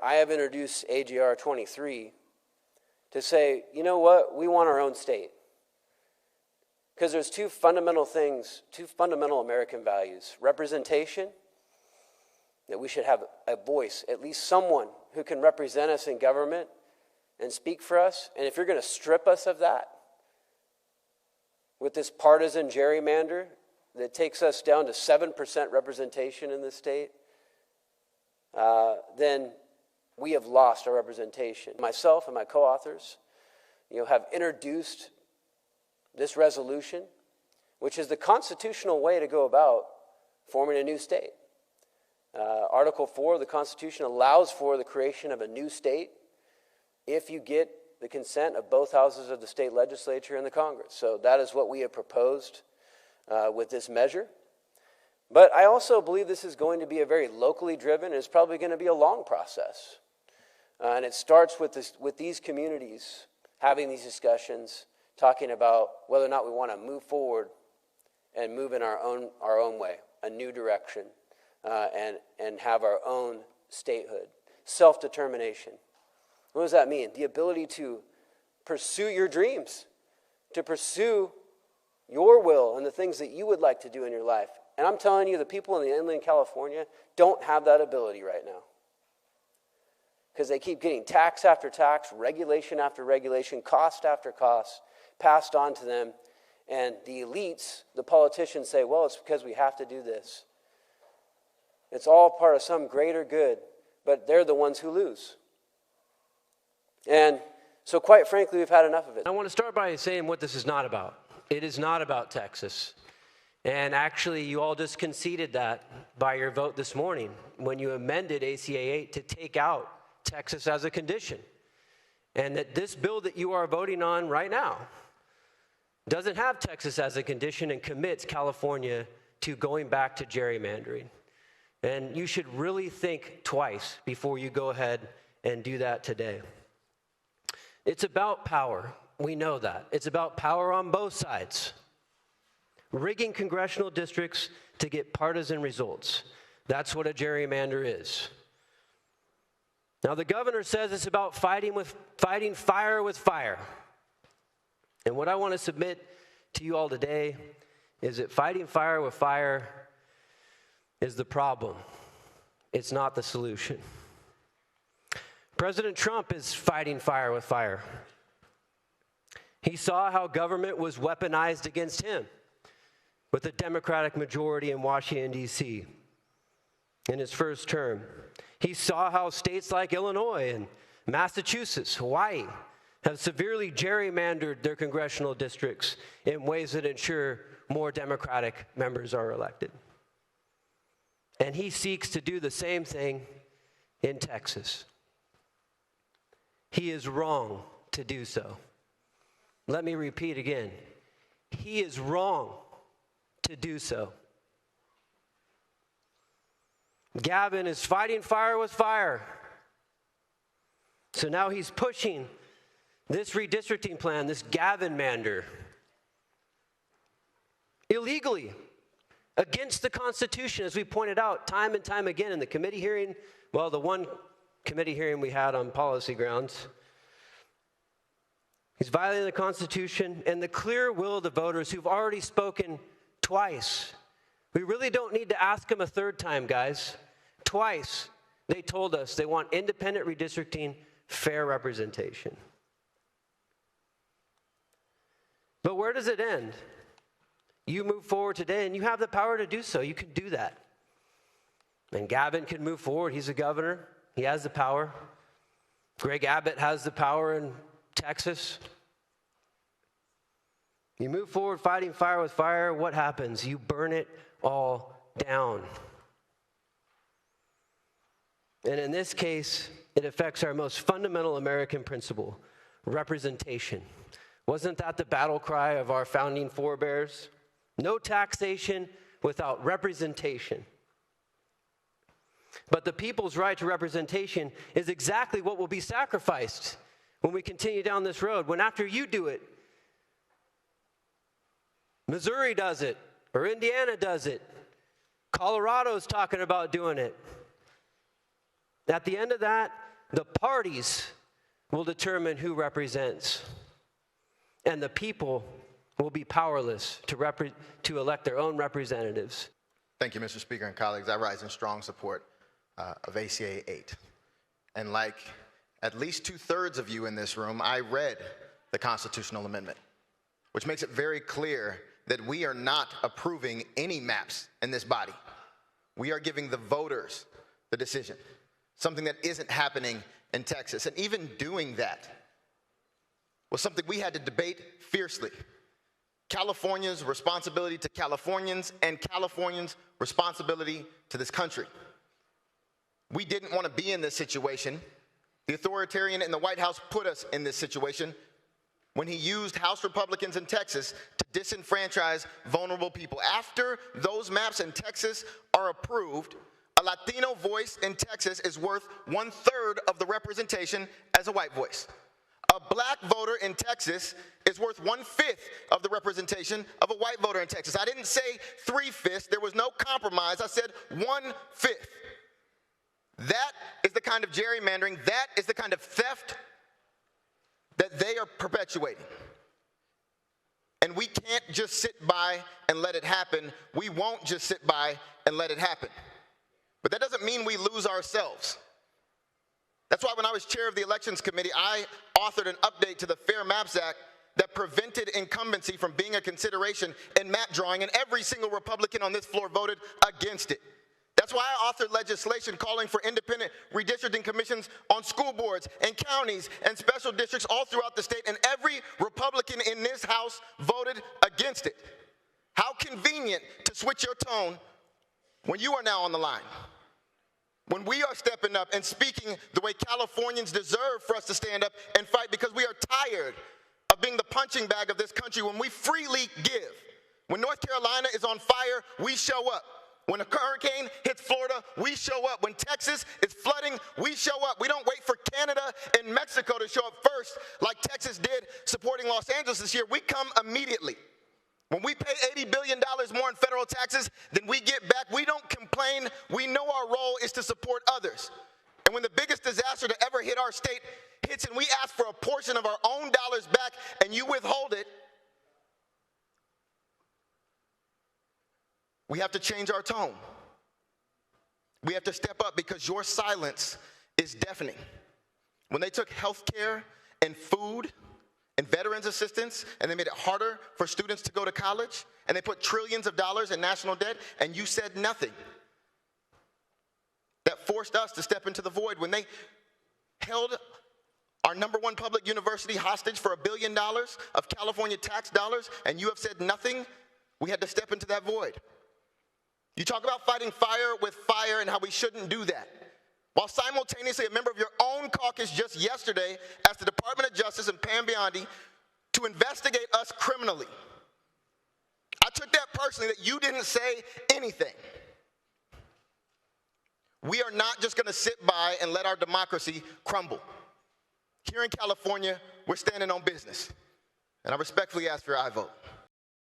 I have introduced AGR 23 to say, you know what, we want our own state. Because there's two fundamental things, two fundamental American values. Representation, that we should have a voice, at least someone who can represent us in government and speak for us. And if you're going to strip us of that with this partisan gerrymander that takes us down to 7% representation in this state, then we have lost our representation. Myself and my co-authors, have introduced this resolution, which is the constitutional way to go about forming a new state. Article 4 of the Constitution allows for the creation of a new state if you get the consent of both houses of the state legislature and the Congress. So that is what we have proposed with this measure. But I also believe this is going to be a very locally driven, and it's probably going to be a long process. And it starts with these communities having these discussions, talking about whether or not we want to move forward and move in our own way, a new direction, and have our own statehood. Self-determination. What does that mean? The ability to pursue your dreams, to pursue your will and the things that you would like to do in your life. And I'm telling you, the people in the inland California don't have that ability right now. Because they keep getting tax after tax, regulation after regulation, cost after cost passed on to them. And the elites, the politicians say, well, it's because we have to do this. It's all part of some greater good, but they're the ones who lose. And so quite frankly, we've had enough of it. I want to start by saying what this is not about. It is not about Texas. And actually, you all just conceded that by your vote this morning when you amended ACA 8 to take out Texas as a condition. And that this bill that you are voting on right now doesn't have Texas as a condition and commits California to going back to gerrymandering. And you should really think twice before you go ahead and do that today. It's about power. We know that. It's about power on both sides. Rigging congressional districts to get partisan results. That's what a gerrymander is. Now, the governor says it's about fighting fire with fire. And what I want to submit to you all today is that fighting fire with fire is the problem. It's not the solution. President Trump is fighting fire with fire. He saw how government was weaponized against him with a Democratic majority in Washington, D.C. in his first term. He saw how states like Illinois and Massachusetts, Hawaii, have severely gerrymandered their congressional districts in ways that ensure more Democratic members are elected. And he seeks to do the same thing in Texas. He is wrong to do so. Let me repeat again. He is wrong to do so. Gavin is fighting fire with fire. So now he's pushing this redistricting plan, this Gavin-mander, illegally, against the Constitution, as we pointed out time and time again in the committee hearing, well, the one committee hearing we had on policy grounds. He's violating the Constitution and the clear will of the voters who've already spoken twice. We really don't need to ask them a third time, guys. Twice they told us they want independent redistricting, fair representation. But where does it end? You move forward today, and you have the power to do so. You can do that. And Gavin can move forward. He's a governor. He has the power. Greg Abbott has the power in Texas. You move forward fighting fire with fire, what happens? You burn it all down. And in this case, it affects our most fundamental American principle, representation. Wasn't that the battle cry of our founding forebears? No taxation without representation. But the people's right to representation is exactly what will be sacrificed when we continue down this road. When after you do it, Missouri does it, or Indiana does it, Colorado's talking about doing it. At the end of that, The parties will determine who represents, and the people will be powerless to elect their own representatives. Thank you, Mr. Speaker and colleagues. I rise in strong support of ACA 8. And like at least 2/3 of you in this room, I read the constitutional amendment, which makes it very clear that we are not approving any maps in this body. We are giving the voters the decision, something that isn't happening in Texas. And even doing that was something we had to debate fiercely. California's responsibility to Californians and Californians' responsibility to this country. We didn't want to be in this situation. The authoritarian in the White House put us in this situation when he used House Republicans in Texas to disenfranchise vulnerable people. After those maps in Texas are approved, a Latino voice in Texas is worth 1/3 of the representation as a white voice. A black voter in Texas is worth 1/5 of the representation of a white voter in Texas. I didn't say 3/5. There was no compromise. I said 1/5. That is the kind of gerrymandering, that is the kind of theft that they are perpetuating. And we can't just sit by and let it happen. We won't just sit by and let it happen. But that doesn't mean we lose ourselves. That's why when I was chair of the Elections Committee, I authored an update to the Fair Maps Act that prevented incumbency from being a consideration in map drawing, and every single Republican on this floor voted against it. That's why I authored legislation calling for independent redistricting commissions on school boards and counties and special districts all throughout the state, and every Republican in this House voted against it. How convenient to switch your tone when you are now on the line. When we are stepping up and speaking the way Californians deserve for us to stand up and fight, because we are tired of being the punching bag of this country. When we freely give, when North Carolina is on fire, we show up. When a hurricane hits Florida, we show up. When Texas is flooding, we show up. We don't wait for Canada and Mexico to show up first like Texas did supporting Los Angeles this year. We come immediately. When we pay $80 billion more in federal taxes than we get back, we don't complain. We know our role is to support others. And when the biggest disaster to ever hit our state hits and we ask for a portion of our own dollars back and you withhold it, we have to change our tone. We have to step up, because your silence is deafening. When they took health care and food and veterans assistance, and they made it harder for students to go to college, and they put trillions of dollars in national debt, and you said nothing. That forced us to step into the void. When they held our #1 public university hostage for $1 billion of California tax dollars, and you have said nothing, we had to step into that void. You talk about fighting fire with fire and how we shouldn't do that, while simultaneously a member of your own caucus just yesterday asked the Department of Justice and Pam Biondi to investigate us criminally. I took that personally, that you didn't say anything. We are not just going to sit by and let our democracy crumble. Here in California, we're standing on business, and I respectfully ask for your aye vote.